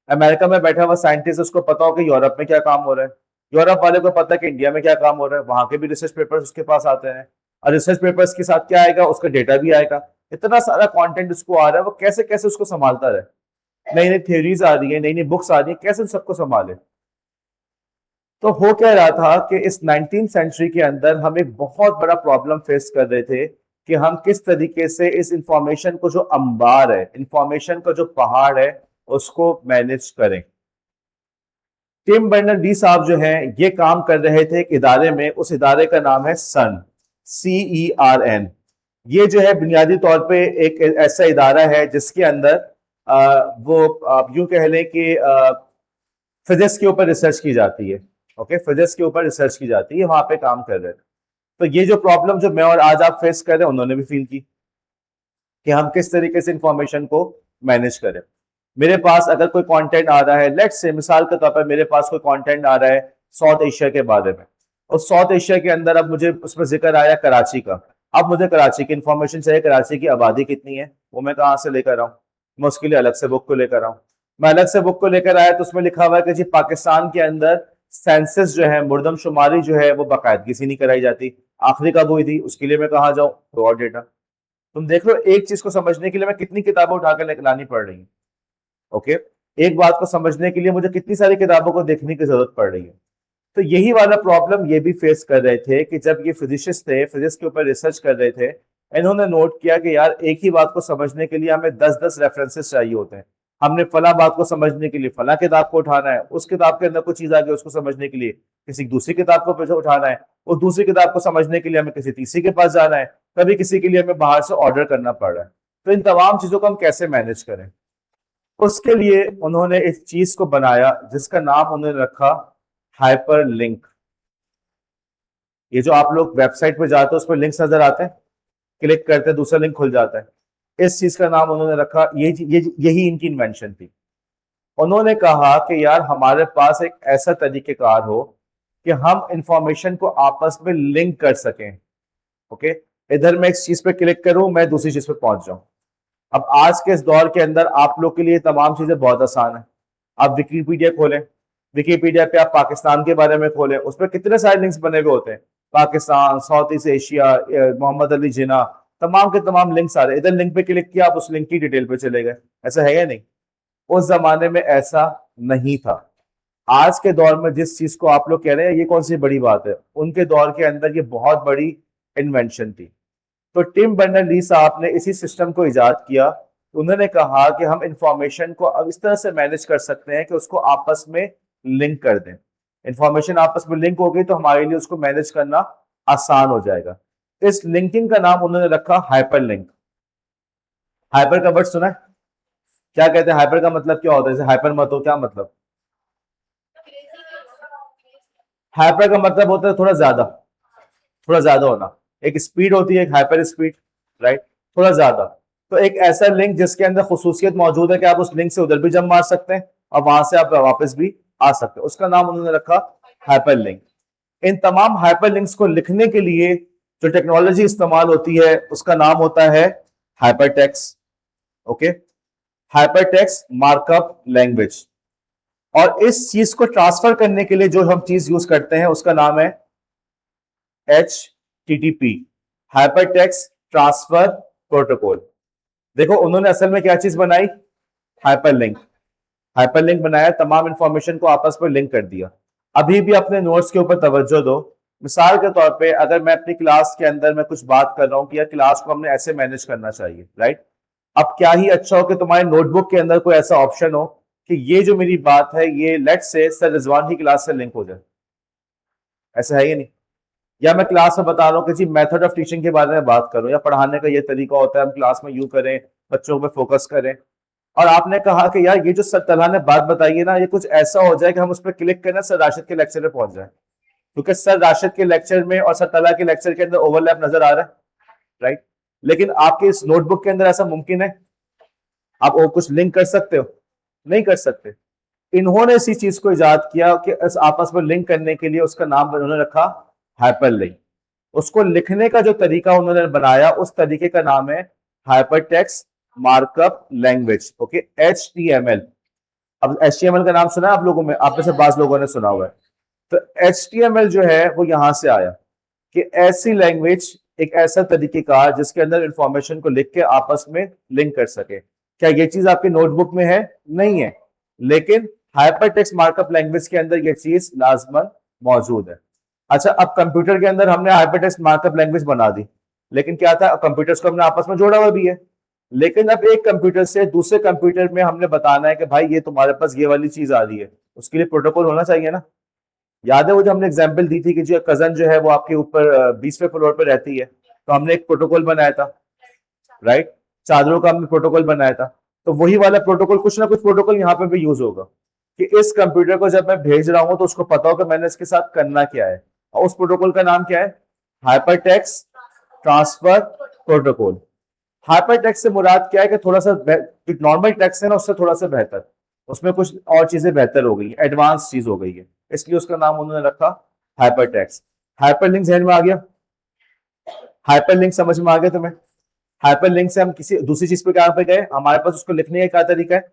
अमेरिका में बैठा हुआ साइंटिस्ट, उसको पता हो कि यूरोप में क्या काम हो रहा है, यूरोप वाले को पता है कि इंडिया में क्या काम हो रहा है, वहां के भी रिसर्च पेपर्स उसके पास आते हैं, और रिसर्च पेपर्स के साथ क्या आएगा, उसका डेटा भी आएगा। इतना सारा कंटेंट उसको आ रहा है, वो कैसे कैसे उसको संभालता रहे। नई नई थ्योरीज आ रही है, नई नई बुक्स आ रही है, कैसे सबको संभाले। तो हो क्या रहा था कि इस 19th सेंचुरी के अंदर हम एक बहुत बड़ा प्रॉब्लम फेस कर रहे थे कि हम किस तरीके से इस इंफॉर्मेशन को, जो अंबार है, इंफॉर्मेशन का जो पहाड़ है, उसको मैनेज करें। टिम बर्नर डी साहब जो हैं ये काम कर रहे थे एक इदारे में, उस इदारे का नाम है सन, CERN। ये जो है बुनियादी तौर पे एक ऐसा इदारा है जिसके अंदर वो आप यूं कह लें कि फिजिक्स के ऊपर रिसर्च की जाती है। ओके, फिजिक्स के ऊपर रिसर्च की जाती है, वहां पे काम कर रहे थे। तो ये जो प्रॉब्लम जो मैं और आज आप फेस कर रहे हैं, उन्होंने भी फील की कि हम किस तरीके से इंफॉर्मेशन को मैनेज करें। मेरे पास अगर कोई कंटेंट आ रहा है, लेट्स से मिसाल के तौर पर मेरे पास कोई कंटेंट आ रहा है साउथ एशिया के बारे में, और साउथ एशिया के अंदर अब मुझे उसमें जिक्र आया कराची का। अब मुझे कराची की इंफॉर्मेशन चाहिए, कराची की आबादी कितनी है, वो मैं कहाँ से लेकर आऊँ? मैं उसके लिए अलग से बुक को लेकर आऊँ। मैं अलग से बुक को लेकर आया तो उसमें लिखा हुआ है कि जी पाकिस्तान के अंदर सेंसस जो है, मुर्दमशुमारी जो है, वो बाकायदगी से नहीं कराई जाती। आखिरी कब हुई थी, उसके लिए मैं कहाँ जाऊँ? तो और डेटा। तुम देख लो, एक चीज को समझने के लिए मैं कितनी किताबें उठाकर लानी पड़ रही है। ओके, एक बात को समझने के लिए मुझे कितनी सारी किताबों को देखने की जरूरत पड़ रही है। तो यही वाला प्रॉब्लम ये भी फेस कर रहे थे कि जब ये फिजिशिस्ट थे, फिजिक्स के ऊपर रिसर्च कर रहे थे, इन्होंने नोट किया कि यार एक ही बात को समझने के लिए हमें 10-10 रेफरेंसेस चाहिए होते हैं। हमने फला बात को समझने के लिए फला किताब को उठाना है, उस किताब के अंदर कुछ चीज आ गई उसको समझने के लिए किसी दूसरी किताब को पीछे उठाना है, उस दूसरी किताब को समझने के लिए हमें किसी तीसरी के पास जाना है, कभी किसी के लिए हमें बाहर से ऑर्डर करना पड़ रहा है। तो इन तमाम चीजों को हम कैसे मैनेज करें, उसके लिए उन्होंने इस चीज को बनाया जिसका नाम उन्होंने रखा हाइपर लिंक। ये जो आप लोग वेबसाइट पे जाते हैं उस पर लिंक्स नजर आते हैं, क्लिक करते हैं दूसरा लिंक खुल जाता है, इस चीज का नाम उन्होंने रखा, यही इनकी इन्वेंशन थी। उन्होंने कहा कि यार हमारे पास एक ऐसा तरीकेकार हो कि हम इंफॉर्मेशन को आपस में लिंक कर सकें। ओके, इधर मैं इस चीज पे क्लिक करूं, मैं दूसरी चीज पे पहुंच जाऊं। अब आज के इस दौर के अंदर आप लोग के लिए तमाम चीजें बहुत आसान है। आप विकीपीडिया खोलें, विकीपीडिया पे आप पाकिस्तान के बारे में खोलें, उस पर कितने सारे लिंक्स बने हुए होते हैं, Pakistan, South East Asia, Mohammad Ali Jinnah, तमाम के तमाम लिंक्स आ रहे हैं। इधर लिंक पे क्लिक किया, आप उस लिंक की डिटेल पे चले गए। ऐसा है या नहीं? उस जमाने में ऐसा नहीं था। आज के दौर में जिस चीज को आप लोग कह रहे हैं ये कौन सी बड़ी बात है, उनके दौर के अंदर ये बहुत बड़ी इन्वेंशन थी। तो टिम बर्नर ली साहब ने इसी सिस्टम को इजाद किया। उन्होंने कहा कि हम इंफॉर्मेशन को अब इस तरह से मैनेज कर सकते हैं कि उसको आपस में लिंक कर दें। इंफॉर्मेशन आपस में लिंक हो गई तो हमारे लिए उसको मैनेज करना आसान हो जाएगा। इस लिंकिंग का नाम उन्होंने रखा हाइपर लिंक। हाइपर का वर्ड सुना है? क्या कहते हैं हाइपर का मतलब क्या होता है? जैसे हाइपर मत हो, क्या मतलब? हाइपर का मतलब होता है थोड़ा ज्यादा, थोड़ा ज्यादा होना। एक स्पीड होती है, एक हाइपर स्पीड, राइट, थोड़ा ज्यादा। तो एक ऐसा लिंक जिसके अंदर खुसूसियत मौजूद है कि आप उस लिंक से उधर भी जंप मार सकते हैं और वहां से आप वापस भी आ सकते हैं, उसका नाम उन्होंने रखा हाइपर लिंक। इन तमाम हाइपर लिंक्स को लिखने के लिए जो टेक्नोलॉजी इस्तेमाल होती है उसका नाम होता है hyper text. Okay, hyper text markup language. और इस चीज को ट्रांसफर करने के लिए जो हम चीज यूज करते हैं उसका नाम है HTTP, hyper text transfer protocol. देखो उन्होंने असल में क्या चीज बनाई? Hyper link. हाइपर लिंक बनाया, तमाम इंफॉर्मेशन को आपस में लिंक कर दिया। अभी भी अपने नोट्स के ऊपर तवज्जो दो। मिसाल के तौर पे अगर मैं अपनी क्लास के अंदर मैं कुछ बात कर रहा हूं कि यार क्लास को हमने ऐसे मैनेज करना चाहिए, राइट, अब क्या ही अच्छा हो कि तुम्हारे नोटबुक के अंदर कोई ऐसा ऑप्शन हो कि ये जो मेरी बात है ये लेट्स से सर रिजवान की क्लास से लिंक हो जाए। ऐसा है या नहीं? या मैं क्लास में बता रहा हूँ कि जी मेथड ऑफ टीचिंग के बारे में बात करूं, या पढ़ाने का ये तरीका होता है हम क्लास में यूं करें, बच्चों पे फोकस करें, और आपने कहा कि यार ये जो सर तलहा ने बात बताई है ना ये कुछ ऐसा हो जाए कि हम उस पर क्लिक करें सर राशिद के लेक्चर पे पहुंच जाए, क्योंकि सर राशिद के लेक्चर में और सर तलहा के लेक्चर के अंदर ओवरलैप नजर आ रहा है, राइट। लेकिन आपके इस नोटबुक के अंदर ऐसा मुमकिन है? आप और कुछ लिंक कर सकते हो? नहीं कर सकते। इन्होंने इसी चीज को इजाद किया कि इस आपस में लिंक करने के लिए उसका नाम उन्होंने रखा हाइपर लिंक। उसको लिखने का जो तरीका उन्होंने बनाया उस तरीके का नाम है hyper text markup language. Okay, HTML। अब HTML का नाम सुना है आप लोगों में? आप में से बास लोगों ने सुना हुआ है। तो HTML जो है वो यहां से आया कि ऐसी लैंग्वेज, एक ऐसा तरीकेकार जिसके अंदर इंफॉर्मेशन को लिख के आपस में लिंक कर सके। क्या ये चीज आपके नोटबुक में है? नहीं है, लेकिन हाइपर टेक्स्ट मार्कअप लैंग्वेज के अंदर ये चीज लाजमन मौजूद है। अच्छा, अब कंप्यूटर के अंदर हमने हाइपर टेक्स्ट मार्कअप लैंग्वेज बना दी, लेकिन क्या था, कंप्यूटर्स को हमने आपस में जोड़ा हुआ भी है, लेकिन अब एक कंप्यूटर से दूसरे कंप्यूटर में हमने बताना है कि भाई ये तुम्हारे पास ये वाली चीज आ रही है, उसके लिए प्रोटोकॉल होना चाहिए ना। याद है वो जो हमने एग्जांपल दी थी कि जो कजन जो है वो आपके ऊपर 20वें फ्लोर पर रहती है, तो हमने एक प्रोटोकॉल बनाया था, राइट, चादरों का हमने प्रोटोकॉल बनाया था। तो वही वाला प्रोटोकॉल, कुछ ना कुछ प्रोटोकॉल यहाँ पे भी यूज होगा कि इस कंप्यूटर को जब मैं भेज रहा हूं तो उसको पता हो कि मैंने इसके साथ करना क्या है, और उस प्रोटोकॉल का नाम क्या है? Hyper text transfer protocol. Hyper text से मुराद क्या है कि थोड़ा सा नॉर्मल टेक्स्ट है ना उससे थोड़ा सा बेहतर, उसमें कुछ और चीजें बेहतर हो गई, एडवांस चीज हो गई है, इसलिए उसका नाम उन्होंने रखा हाइपर टेक्स्ट। हाइपर लिंक जहन में आ गया? हाइपर लिंक समझ में आ गया तुम्हें? हाइपर लिंक से हम किसी दूसरी चीज पे कहां पे गए? हमारे पास उसको लिखने का क्या तरीका है?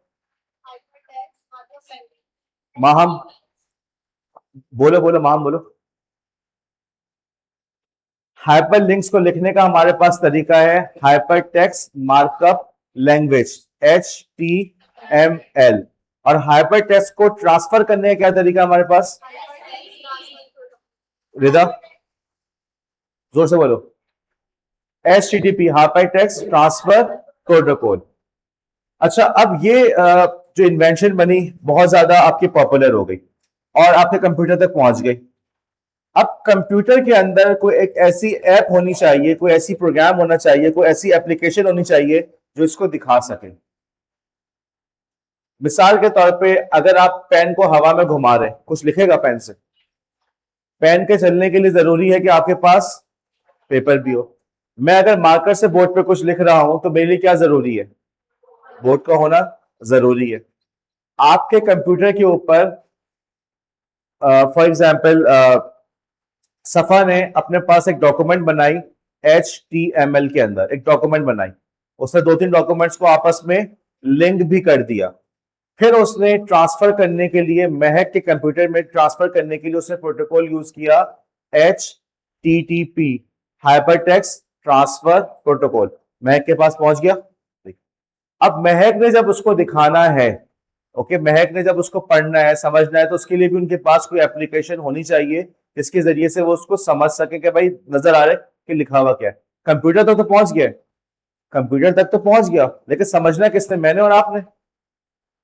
माहम बोलो, बोलो माहम बोलो। हाइपर लिंक्स को लिखने का हमारे पास तरीका है hyper text markup language, HTML। और हाइपर टेक्स्ट को ट्रांसफर करने का क्या तरीका हमारे पास? रिदा जोर से बोलो। HTTP, hyper text transfer protocol. अच्छा, अब ये जो इन्वेंशन बनी बहुत ज्यादा आपकी पॉपुलर हो गई और आपके कंप्यूटर तक पहुंच गई। अब कंप्यूटर के अंदर कोई एक ऐसी ऐप होनी चाहिए, कोई ऐसी प्रोग्राम होना चाहिए, कोई ऐसी एप्लीकेशन होनी चाहिए जो इसको दिखा सके। मिसाल के तौर पे अगर आप पेन को हवा में घुमा रहे हैं, कुछ लिखेगा पेन से? पेन के चलने के लिए जरूरी है कि आपके पास पेपर भी हो। मैं अगर मार्कर से बोर्ड पे कुछ लिख रहा हूं तो मेरे लिए क्या जरूरी है? बोर्ड का होना जरूरी है। आपके कंप्यूटर के ऊपर फॉर एग्जाम्पल सफा ने अपने पास एक डॉक्यूमेंट बनाई, HTML के अंदर एक डॉक्यूमेंट बनाई, उसने 2-3 डॉक्यूमेंट्स को आपस में लिंक भी कर दिया। फिर उसने ट्रांसफर करने के लिए, महक के कंप्यूटर में ट्रांसफर करने के लिए उसने प्रोटोकॉल यूज किया HTTP, हाइपरटेक्स्ट ट्रांसफर प्रोटोकॉल। महक के पास पहुंच गया। अब महक ने जब उसको दिखाना है, ओके, महक ने जब उसको पढ़ना है, समझना है, तो उसके लिए भी उनके पास कोई एप्लीकेशन होनी चाहिए जिसके जरिए से वो उसको समझ सके कि भाई नजर आ रहा है कि लिखा हुआ क्या है। कंप्यूटर तक तो पहुंच गया, कंप्यूटर तक तो पहुंच गया, लेकिन समझना किसने? मैंने और आपने।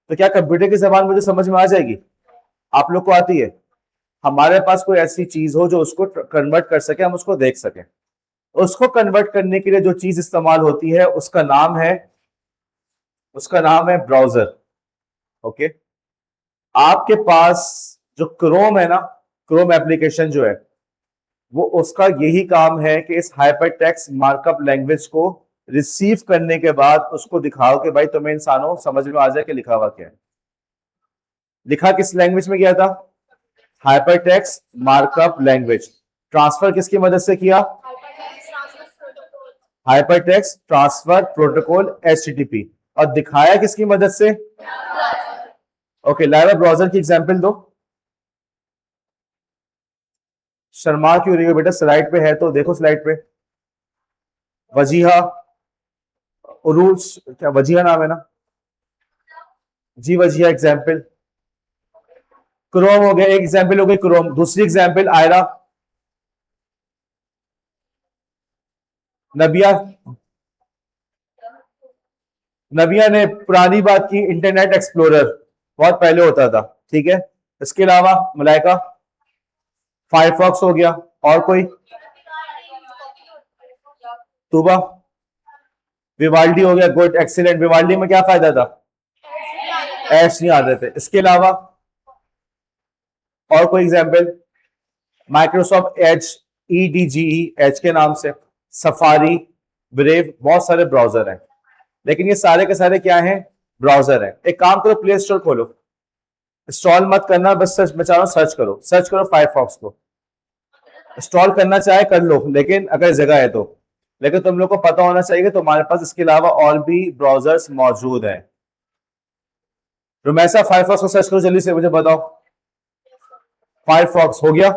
तो क्या कंप्यूटर की जबान मुझे समझ में आ जाएगी? आप लोग को आती है? हमारे पास कोई ऐसी चीज हो जो उसको कन्वर्ट कर सके, हम उसको देख सके। उसको कन्वर्ट करने के लिए जो चीज इस्तेमाल होती है उसका नाम है ब्राउजर। ओके, आपके पास जो क्रोम है ना, क्रोम एप्लीकेशन जो है, वो उसका यही काम है कि इस हाइपर टेक्स्ट मार्कअप लैंग्वेज को रिसीव करने के बाद उसको दिखाओ कि भाई तुम्हें इंसानों समझ में आ जाए कि लिखा हुआ क्या है। लिखा किस लैंग्वेज में गया था? Hyper text markup language. Transfer किसकी मदद से किया? Hyper text transfer protocol, HTTP। और दिखाया किसकी मदद से? ओके, लाइव ब्राउजर की एग्जांपल दो। शर्मा क्यों रही हो बेटा? स्लाइड पे है तो देखो, स्लाइड पे वजीहा, उरूज, क्या वजीहा नाम है ना जी? वजीहा एग्जांपल। क्रोम हो गया, एक एग्जांपल हो गई क्रोम। दूसरी एग्जांपल आयरा, नबिया। नबिया ने पुरानी बात की, इंटरनेट एक्सप्लोरर बहुत पहले होता था, ठीक है। इसके अलावा मलाइका, फायरफॉक्स हो गया। और कोई? तूबा, विवाल्डी हो गया। Good, excellent. विवाल्डी में क्या फायदा था? एश नहीं आते थे। इसके अलावा और कोई example? Microsoft Edge, EDGE, Edge के नाम से, सफारी, ब्रेव, बहुत सारे ब्राउजर हैं। लेकिन ये सारे के सारे क्या हैं? ब्राउजर हैं। एक काम करो, प्ले स्टोर खोलो, इंस्टॉल मत करना, बस सर्च, मैं चाह रहा हूं सर्च करो फायरफॉक्स को। इंस्टॉल करना चाहे कर लो, लेकिन अगर जगह है तो। लेकिन तुम लोग को पता होना चाहिए कि तुम्हारे पास इसके अलावा और भी ब्राउजर्स मौजूद हैं। रुमैसा, फायरफॉक्स को सर्च करो जल्दी से, मुझे बताओ। फायरफॉक्स हो गया।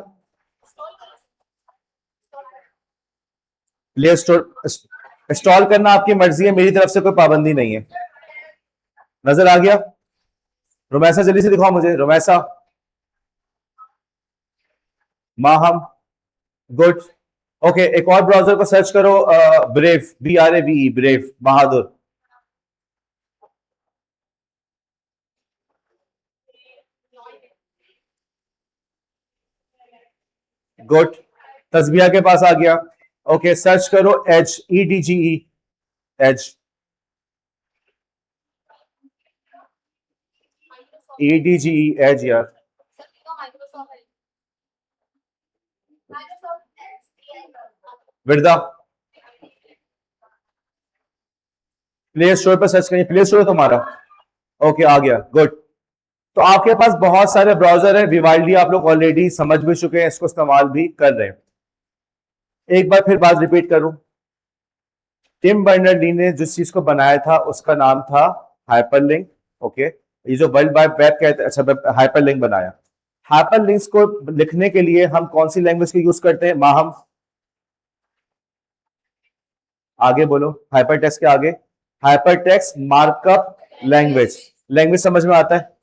प्ले स्टोर इंस्टॉल करना आपकी मर्जी है, मेरी तरफ से कोई पाबंदी नहीं है। नजर आ गया? रुमैसा जल्दी से दिखाओ मुझे। रुमैसा, माहम, गुड। ओके, एक और ब्राउजर को सर्च करो, ब्रेव, BRAVE, ब्रेव, बहादुर। गुड, तस्बिया के पास आ गया। ओके, सर्च करो Edge, EDGE, Edge, EDGE, Edge यार। विरदा, प्ले स्टोर पर सर्च करिए। प्ले स्टोर तुम्हारा? ओके, आ गया। गुड। तो आपके पास बहुत सारे ब्राउजर है। विवाल्डी आप लोग ऑलरेडी समझ भी चुके हैं, इसको इस्तेमाल भी कर रहे हैं। एक बार फिर बात रिपीट करूं, टिम बर्नर्स-ली ने जिस चीज को बनाया था उसका नाम था हाइपरलिंक। ओके, ये जो वर्ल्ड वाइड वेब कहते हैं, अच्छा, हाइपरलिंक बनाया। हाइपरलिंक्स को लिखने के लिए हम कौन सी लैंग्वेज को यूज करते हैं? माहम, आगे बोलो। हाइपरटेक्स्ट के आगे? Hypertext markup language. लैंग्वेज समझ में आता है,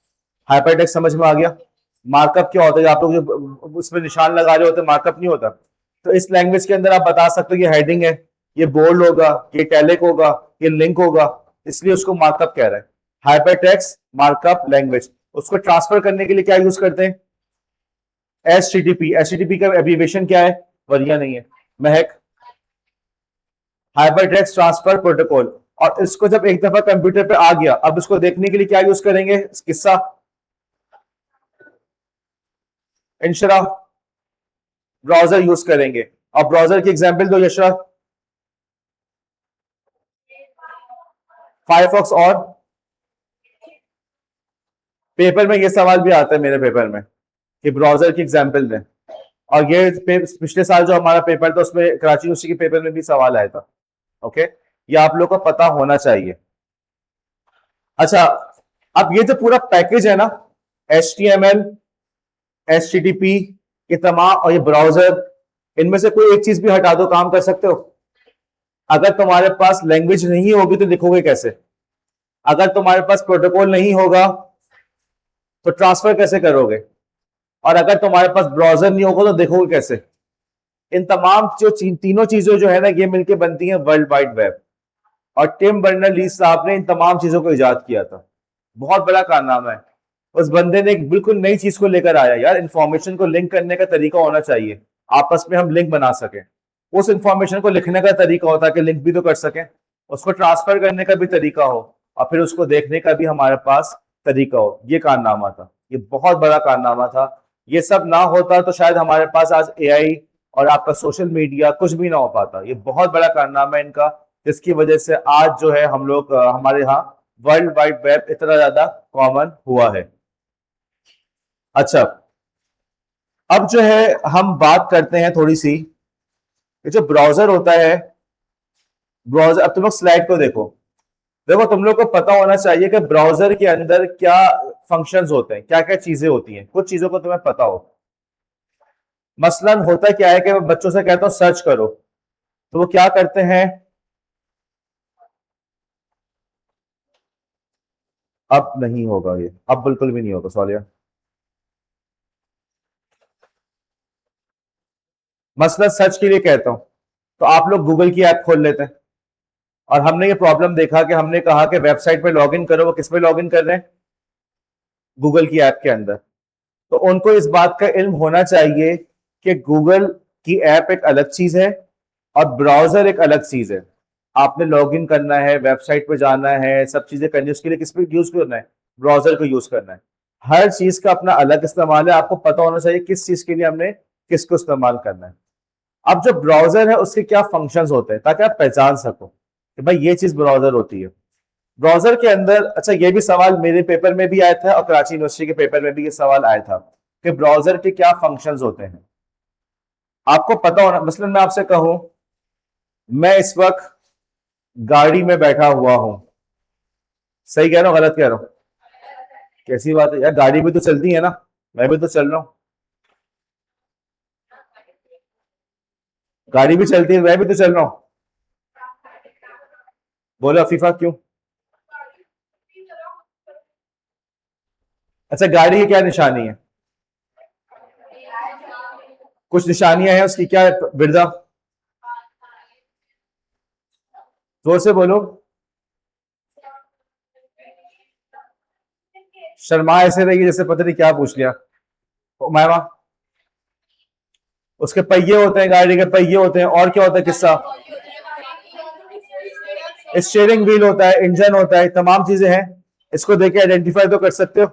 हाइपरटेक्स्ट समझ में आ गया। मार्कअप क्या होता है? आप लोग जो उसमें निशान लगा रहे होते हैं, मार्कअप नहीं होता। तो इस लैंग्वेज के अंदर आप बता सकते हो ये हेडिंग है, ये बोल्ड होगा, ये टैलिक होगा, ये लिंक होगा। इसलिए उसको मार्कअप कह रहा है। हाइपरटेक्स्ट मार्कअप लैंग्वेज, उसको ट्रांसफर करने के लिए क्या यूज करते हैं? HTTP। HTTP का एब्रीविएशन क्या है? वरिया नहीं है महक, हाइपरटेक्स्ट ट्रांसफर प्रोटोकॉल। और इसको जब एक दफा कंप्यूटर पे आ गया, अब इसको देखने के लिए क्या यूज करेंगे? किस्सा, इंशरा, ब्राउजर यूज करेंगे। और ब्राउजर की एग्जांपल दो यशरा। फायरफॉक्स। और पेपर में ये सवाल भी आता है मेरे पेपर में कि ब्राउजर की एग्जांपल दें। और ये पिछले साल जो हमारा पेपर था उसमें कराची यूनिवर्सिटी के पेपर में भी सवाल आया था। ओके, ये आप लोग को पता होना चाहिए। अच्छा, अब ये जो पूरा पैकेज है ना, HTML, HTTP, ये तमाम, और ये ब्राउजर, इनमें से कोई एक चीज भी हटा दो, काम कर सकते हो? अगर तुम्हारे पास लैंग्वेज नहीं होगी तो लिखोगे कैसे? अगर तुम्हारे पास प्रोटोकॉल नहीं होगा तो ट्रांसफर कैसे करोगे? और अगर तुम्हारे पास ब्राउजर नहीं होगा तो देखोगे कैसे? इन तमाम जो तीनों चीजें जो है ना, ये मिलकर बनती हैं वर्ल्ड वाइड वेब। और टिम बर्नर्स-ली साहब ने इन तमाम चीजों को इजाद किया था। बहुत बड़ा कारनामा है। उस बंदे ने एक बिल्कुल नई चीज को लेकर आया। यार, इंफॉर्मेशन को लिंक करने का तरीका होना चाहिए, आपस में हम लिंक बना सकें। उस इंफॉर्मेशन को लिखने का तरीका होता है कि लिंक भी तो कर सकें, उसको ट्रांसफर करने का भी तरीका हो, और फिर उसको देखने का भी हमारे पास तरीका हो। ये कारनामा था, ये बहुत बड़ा कारनामा था। ये सब ना होता तो शायद हमारे पास आज AI और आपका सोशल मीडिया कुछ भी ना हो पाता। ये बहुत बड़ा कारनामा है इनका, जिसकी वजह से आज जो है हम लोग हमारे यहाँ वर्ल्ड वाइड वेब इतना ज्यादा कॉमन हुआ है। अच्छा, अब जो है हम बात करते हैं थोड़ी सी, ये जो ब्राउजर होता है, ब्राउजर, अब तुम लोग स्लाइड को देखो। देखो, तुम लोग को पता होना चाहिए कि ब्राउजर के अंदर क्या फंक्शंस होते हैं, क्या क्या चीजें होती हैं। कुछ चीजों को तुम्हें पता हो। मसलन होता क्या है कि मैं बच्चों से कहता हूं सर्च करो, तो वो क्या करते हैं? अब नहीं होगा ये, अब बिल्कुल भी नहीं होगा, सॉरी। मसलन सर्च के लिए कहता हूं तो आप लोग गूगल की ऐप खोल लेते हैं, और हमने ये प्रॉब्लम देखा कि हमने कहा कि वेबसाइट पे लॉगिन करो, वो किस पे लॉगिन कर रहे हैं? गूगल की ऐप के अंदर। तो उनको इस बात का इल्म होना चाहिए कि गूगल की ऐप एक अलग चीज है और ब्राउजर एक अलग चीज है। आपने लॉगिन करना है, वेबसाइट पे जाना है, सब चीजें करनी है, उसके लिए किस पे यूज करना है? ब्राउजर को यूज करना है। हर चीज का अपना अलग इस्तेमाल है, आपको पता होना चाहिए किस चीज के लिए हमने किसको इस्तेमाल करना है। अब जो ब्राउजर है उसके क्या फंक्शंस होते हैं, ताकि आप पहचान सको कि भाई ये चीज ब्राउजर होती है। ब्राउजर के अंदर, अच्छा, ये भी सवाल मेरे पेपर में भी आया था और कराची यूनिवर्सिटी के पेपर में भी ये सवाल आया था कि ब्राउजर के क्या फंक्शंस होते हैं। आपको पता होना, मसलन मैं आपसे कहूं, मैं इस वक्त गाड़ी में बैठा हुआ हूं, सही कह रहा हूं गलत कह रहा हूं? कैसी बात है यार, गाड़ी भी तो चलती है ना, मैं भी तो चल रहा हूं, गाड़ी भी चलती है, मैं भी तो चल रहा हूं। बोलो अफीफा, क्यों? अच्छा, गाड़ी की क्या निशानी है? कुछ निशानियां हैं उसकी, क्या है बिरदा? जोर से बोलो। शर्मा ऐसे रही जैसे पता नहीं क्या पूछ लिया। मैमा, उसके पहिए होते हैं, गाड़ी के पहिए होते हैं, और क्या होता है किस्सा? स्टीयरिंग व्हील होता है, इंजन होता है, तमाम चीजें हैं। इसको देख के आइडेंटिफाई तो कर सकते हो।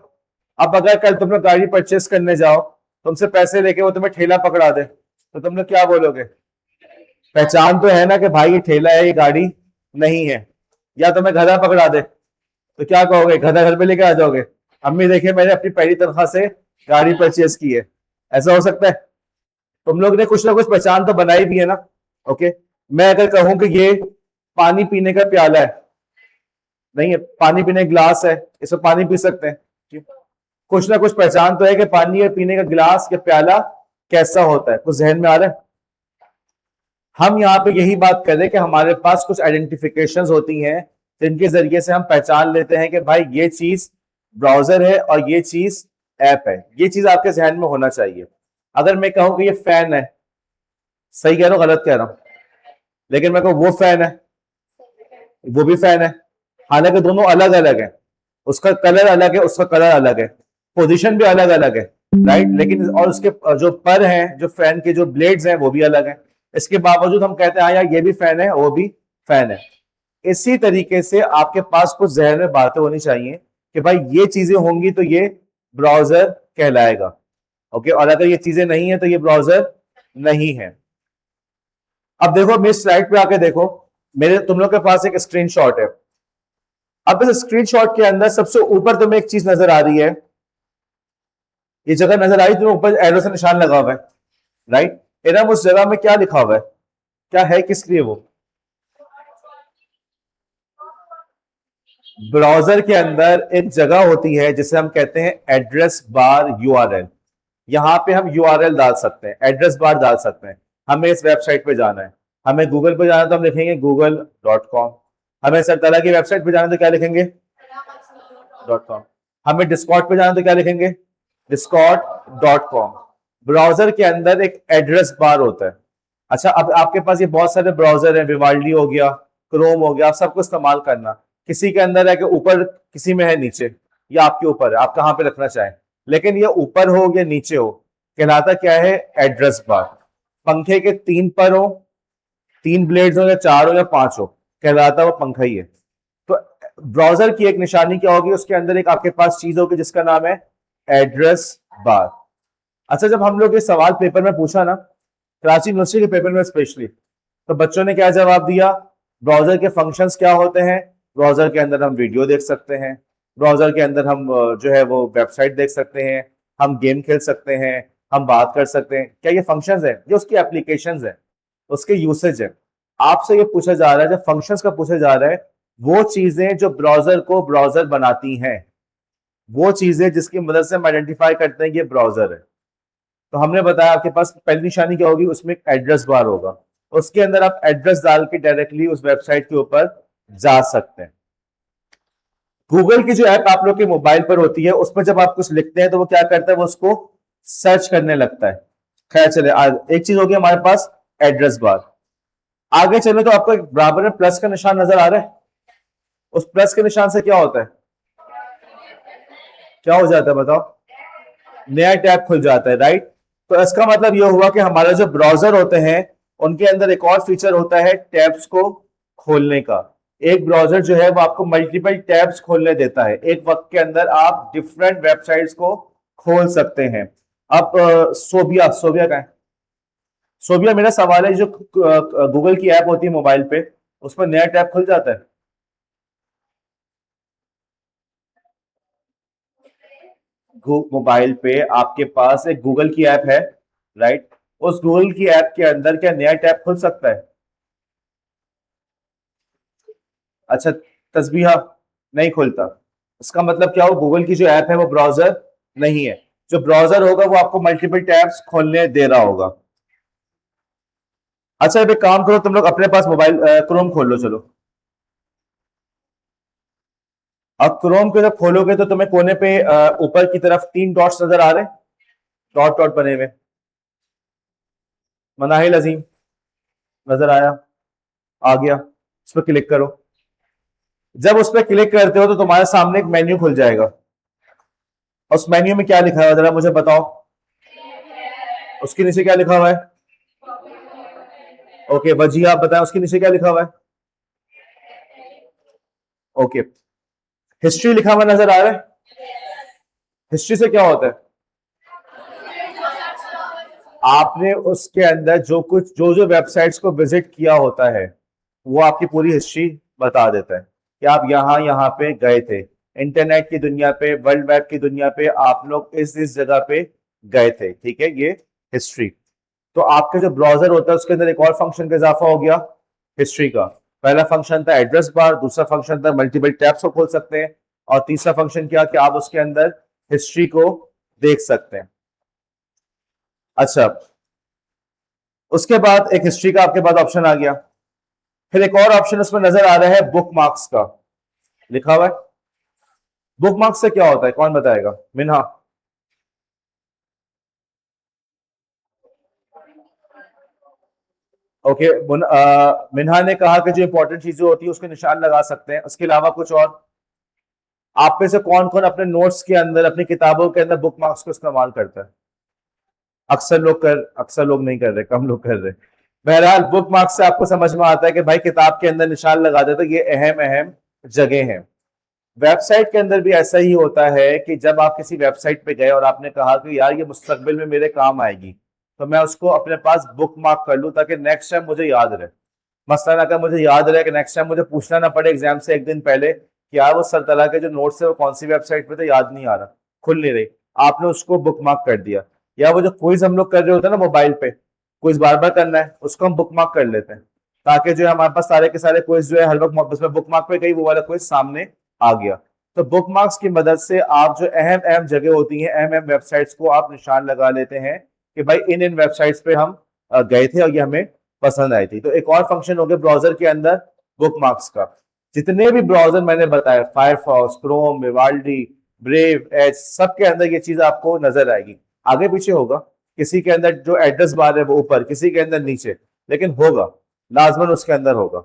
अब अगर कल तुम लोग गाड़ी परचेस करने जाओ, तुमसे पैसे लेके वो तुम्हें ठेला पकड़ा दे, तो तुम लोग क्या बोलोगे? पहचान तो है ना कि भाई ये ठेला है, ये गाड़ी नहीं है। या तुम्हें गधा पकड़ा दे तो क्या कहोगे? गधा घर पे लेके आ जाओगे, अम्मी देखिए मैंने अपनी पहली तनख्वाह से गाड़ी परचेस की है। ऐसा हो सकता है? तुम लोग ने कुछ ना कुछ पहचान तो बनाई भी है ना। ओके, मैं अगर कहूं कि ये पानी पीने का प्याला है, नहीं है, पानी पीने का गिलास है, इसमें पानी पी सकते हैं, कुछ ना कुछ पहचान तो है कि पानी या पीने का गिलास या प्याला कैसा होता है। कुछ जहन में आ रहा है? हम यहाँ पे यही बात कर रहे हैं कि हमारे पास कुछ आइडेंटिफिकेशंस होती हैं जिनके जरिए से हम पहचान लेते हैं कि भाई ये चीज ब्राउजर है और ये चीज ऐप है। ये चीज आपके जहन में होना चाहिए। अगर मैं कहूं कि ये फैन है, सही कह रहा हूं गलत कह रहा हूं? लेकिन मैं कहूं वो फैन है, वो भी फैन है, हालांकि दोनों अलग अलग है, उसका कलर अलग है, उसका कलर अलग है, पोजीशन भी अलग अलग है, राइट। लेकिन और उसके जो पर हैं, जो फैन के जो ब्लेड्स हैं वो भी अलग हैं। इसके बावजूद हम कहते हैं हाँ यार ये भी फैन है वो भी फैन है। इसी तरीके से आपके पास कुछ जहन में बातें होनी चाहिए कि भाई ये चीजें होंगी तो ये ब्राउजर कहलाएगा, ओके, और अगर ये चीजें नहीं है तो ये ब्राउजर नहीं है। अब देखो मेरी स्लाइड पे आके देखो, मेरे तुम लोग के पास एक स्क्रीनशॉट है। अब इस स्क्रीनशॉट के अंदर सबसे ऊपर तुम्हें एक चीज नजर आ रही है, ये जगह नजर आई तुम्हें, ऊपर एरो से निशान लगा हुआ है, राइट। इरम उस जगह में क्या लिखा हुआ है, क्या है, किस लिए वो? ब्राउजर के अंदर एक जगह होती है जिसे हम कहते हैं एड्रेस बार यूआरएल। यहां पे हम यूआरएल डाल सकते हैं, एड्रेस बार डाल सकते हैं। हमें इस वेबसाइट पे जाना है, हमें गूगल पे जाना है तो हम लिखेंगे google.com। हमें सरतला की वेबसाइट पे जाना है तो क्या लिखेंगे, .com। हमें डिस्कॉर्ड पे जाना है तो क्या लिखेंगे, discord.com। ब्राउजर के अंदर एक एड्रेस बार होता है। अच्छा, अब आपके पास ये बहुत सारे ब्राउजर हैं, विवाल्डी हो गया, क्रोम हो गया, आप सबको इस्तेमाल करना। किसी के अंदर है कि ऊपर, किसी में है नीचे, या आपके ऊपर है, आप कहां पे रखना चाहें। लेकिन ये ऊपर हो या नीचे हो, कहलाता क्या है, एड्रेस बार। पंखे के 3 पर हो, 3 ब्लेड्स हो या 4 हो या 5 हो, कहलाता वो पंखा ही है। तो ब्राउजर की एक निशानी क्या होगी, उसके अंदर एक आपके पास चीज होगी जिसका नाम है एड्रेस बार। अच्छा, जब हम लोग ये सवाल पेपर में पूछा ना, कराची यूनिवर्सिटी के पेपर में स्पेशली, तो बच्चों ने क्या जवाब दिया, ब्राउजर के फंक्शंस क्या होते हैं, ब्राउजर के अंदर हम वीडियो देख सकते हैं, ब्राउजर के अंदर हम जो है वो वेबसाइट देख सकते हैं, हम गेम खेल सकते हैं, हम बात कर सकते हैं। क्या ये फंक्शंस है, जो उसकी एप्लीकेशंस है, उसके यूसेज है। आपसे ये पूछा जा रहा है, जब फंक्शंस का पूछा जा रहा है, वो चीजें जो ब्राउजर को ब्राउजर बनाती हैं, वो चीजें जिसकी मदद से हम आइडेंटिफाई करते हैं ये ब्राउजर है। तो हमने बताया आपके पास पहली निशानी क्या होगी, उसमें एक एड्रेस बार होगा, उसके अंदर आप एड्रेस डाल के डायरेक्टली उस वेबसाइट के ऊपर जा सकते हैं। गूगल की जो ऐप आप लोग के मोबाइल पर होती है, उसमें जब आप कुछ लिखते हैं तो वो क्या करता है, वो उसको सर्च करने लगता है। खैर चले, एक चीज होगी हमारे पास एड्रेस बार। आगे चले तो आपको एक बराबर में प्लस का निशान नजर आ रहा है, उस प्लस के निशान से क्या होता है, क्या हो जाता है बताओ, नया टैब खुल जाता है, राइट। तो इसका मतलब यह हुआ कि हमारे जो ब्राउजर होते हैं उनके अंदर एक और फीचर होता है टैब्स को खोलने का। एक ब्राउजर जो है वो आपको मल्टीपल टैब्स खोलने देता है, एक वक्त के अंदर आप डिफरेंट वेबसाइट्स को खोल सकते हैं। अब सोबिया, सोबिया का है, सोबिया, मेरा सवाल है, जो गूगल की ऐप होती है मोबाइल पे, उस पर नया टैब खुल जाता है? मोबाइल पे आपके पास एक गूगल की ऐप है, राइट। उस गूगल की ऐप के अंदर क्या नया टैब खुल सकता है? अच्छा, तस्बीहा नहीं खुलता। इसका मतलब क्या हो, गूगल की जो ऐप है वो ब्राउजर नहीं है। जो ब्राउजर होगा वो आपको मल्टीपल टैब्स खोलने दे रहा होगा। अच्छा, अब एक काम करो, तुम लोग अपने पास मोबाइल क्रोम खोल लो, चलो। अब क्रोम को जब खोलोगे तो तुम्हें कोने पे ऊपर की तरफ 3 डॉट्स नजर आ रहे हैं, डॉट डॉट बने हुए। मनाहिल अजीम नजर आया, आ गया, उस पर क्लिक करो। जब उस पर क्लिक करते हो तो तुम्हारे सामने एक मेन्यू खुल जाएगा। उस मेन्यू में क्या लिखा है जरा मुझे बताओ, उसके नीचे क्या लिखा हुआ है? ओके, वजी आप बताएं, उसके नीचे क्या लिखा हुआ है? ओके, हिस्ट्री लिखा हुआ नजर आ रहा है? हिस्ट्री से क्या होता है, आपने उसके अंदर जो कुछ जो जो वेबसाइट्स को विजिट किया होता है वो आपकी पूरी हिस्ट्री बता देता है कि आप यहाँ यहाँ पे गए थे, इंटरनेट की दुनिया पे, वर्ल्ड वेब की दुनिया पे आप लोग इस जगह पे गए थे, ठीक है, ये हिस्ट्री। तो आपके जो ब्राउजर होता है उसके अंदर एक और फंक्शन का इजाफा हो गया, हिस्ट्री का। पहला फंक्शन था एड्रेस बार, दूसरा फंक्शन था मल्टीपल टैब्स को खोल सकते हैं, और तीसरा फंक्शन क्या कि आप उसके अंदर हिस्ट्री को देख सकते हैं। अच्छा, उसके बाद एक हिस्ट्री का आपके पास ऑप्शन आ गया। फिर एक और ऑप्शन उसमें नजर आ रहा है बुक मार्क्स का, लिखा हुआ है। बुक मार्क्स से क्या होता है, कौन बताएगा? मिन्हा। ओके, मिन्हा ने कहा कि जो इंपॉर्टेंट चीजें होती है उसके निशान लगा सकते हैं, उसके अलावा कुछ और? आप में से कौन कौन अपने नोट्स के अंदर, अपनी किताबों के अंदर बुक मार्क्स को इस्तेमाल करता है? अक्सर लोग नहीं कर रहे, कम लोग कर रहे। बहरहाल बुक मार्क्स से आपको समझ में आता है कि भाई किताब के अंदर निशान लगा दे तो ये अहम अहम जगह है। वेबसाइट के अंदर भी ऐसा ही होता है कि जब आप किसी वेबसाइट पे गए और आपने कहा कि यार ये मुस्तकबिल में मेरे काम आएगी, तो मैं उसको अपने पास बुक मार्क कर लूं ताकि नेक्स्ट टाइम मुझे याद रहे। मसलन अगर मुझे याद रहे कि नेक्स्ट टाइम मुझे पूछना ना पड़े एग्जाम से एक दिन पहले कि यार वो सरतला के जो नोट्स है वो कौन सी वेबसाइट पे, तो याद नहीं आ रहा, खुल नहीं रही, आपने उसको बुक मार्क कर दिया। या वो जो क्विज हम लोग कर रहे होते हैं ना मोबाइल पे, क्विज बार बार करना है, उसको हम बुक मार्क कर लेते हैं ताकि जो है हमारे पास सारे के सारे क्विज जो है हर वक्त उसमें बुक मार्क पे गई, वो वाला क्विज सामने आ गया। तो बुक मार्क्स की मदद से आप जो अहम अहम जगह होती हैं, अहम अहम वेबसाइट्स को आप निशान लगा लेते हैं कि भाई इन इन वेबसाइट्स पे हम गए थे और ये हमें पसंद आई थी। तो एक और फंक्शन हो गया ब्राउजर के अंदर बुक मार्क्स का। जितने भी ब्राउजर मैंने बताया, Firefox, Chrome, Vivaldi, Brave, Edge, सबके अंदर ये चीज आपको नजर आएगी। आगे पीछे होगा, किसी के अंदर जो एड्रेस बार है वो ऊपर, किसी के अंदर नीचे, लेकिन होगा, लाजमन उसके अंदर होगा।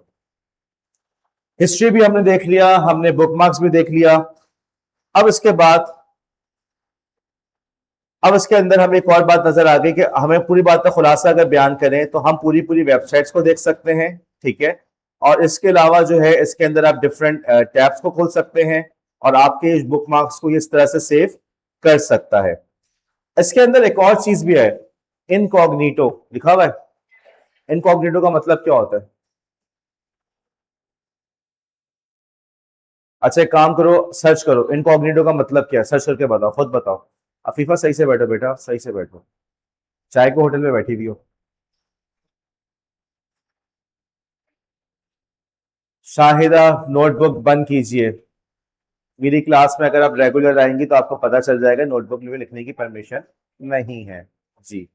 हिस्ट्री भी हमने देख लिया, हमने बुक मार्क्स भी देख लिया। अब इसके बाद, अब इसके अंदर हमें एक और बात नजर आ गई कि हमें पूरी बात का खुलासा अगर बयान करें तो हम पूरी पूरी वेबसाइट्स को देख सकते हैं, ठीक है। और इसके अलावा जो है इसके अंदर आप डिफरेंट टैब्स को खोल सकते हैं और आपके बुक मार्क्स को इस तरह से सेव कर सकता है। इसके अंदर एक और चीज भी है, इनकॉग्निटो लिखा हुआ है। इनकॉग्निटो का मतलब क्या होता है? अच्छा एक काम करो, सर्च करो इनकॉग्निटो का मतलब क्या है, सर्च करके बताओ, खुद बताओ। अफीफा सही से बैठो बेटा, सही से बैठो, चाय को होटल में बैठी हुई हो। शाहिदा नोटबुक बंद कीजिए। मेरी क्लास में अगर आप रेगुलर आएंगी तो आपको पता चल जाएगा नोटबुक में लिखने की परमिशन नहीं है जी।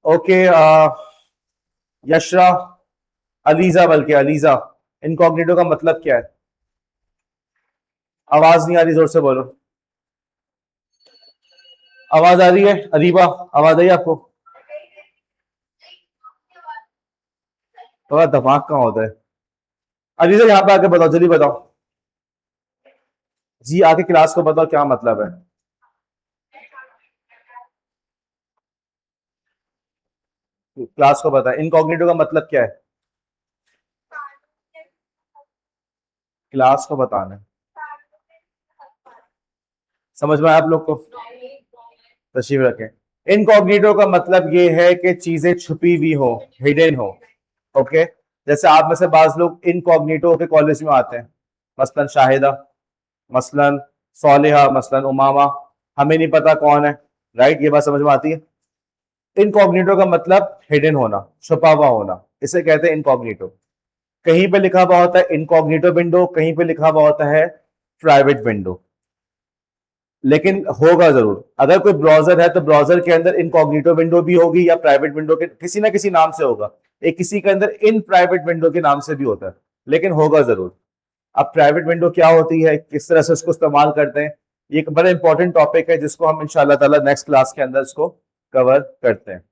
ओके, यशरा, अलीजा, बल्कि अलीजा, इनकॉग्निटो का मतलब क्या है? आवाज नहीं आ रही, जोर से बोलो। आवाज आ रही है? अरीबा, आवाज आई आपको? थोड़ा दिमाग कहाँ होता है? अलीजा यहाँ पे आके बताओ, जल्दी बताओ जी, आके क्लास को बताओ क्या मतलब है। क्लास को बताओ इनकॉग्निटो का मतलब क्या है, क्लास को बताना है। समझ में आया आप लोग को? तशरीफ रखें। इनकॉग्निटो का मतलब ये है कि चीजें छुपी हुई हो, हिडन हो। ओके, जैसे आप में से बाज लोग इनकॉग्निटो के कॉलेज में आते हैं, मसलन शाहिदा, मसलन सोलेहा, मसलन उमामा, हमें नहीं पता कौन है, राइट? ये बात समझ में आती है। इनकॉग्निटो का मतलब हिडन होना, छुपा हुआ होना, इसे कहते हैं इनकॉग्निटो। कहीं पे लिखा हुआ होता है इनकॉग्निटो विंडो, कहीं पे लिखा हुआ होता है प्राइवेट विंडो, लेकिन होगा जरूर। अगर कोई ब्राउजर है तो ब्राउजर के अंदर इनकॉग्निटो विंडो भी होगी या प्राइवेट विंडो के किसी ना किसी नाम से होगा। एक किसी के अंदर इन प्राइवेट विंडो के नाम से भी होता है, लेकिन होगा जरूर। अब प्राइवेट विंडो क्या होती है, किस तरह से उसको इस्तेमाल करते हैं, ये एक बड़ा इंपॉर्टेंट टॉपिक है जिसको हम इंशाल्लाह ताला नेक्स्ट क्लास के अंदर इसको कवर करते हैं।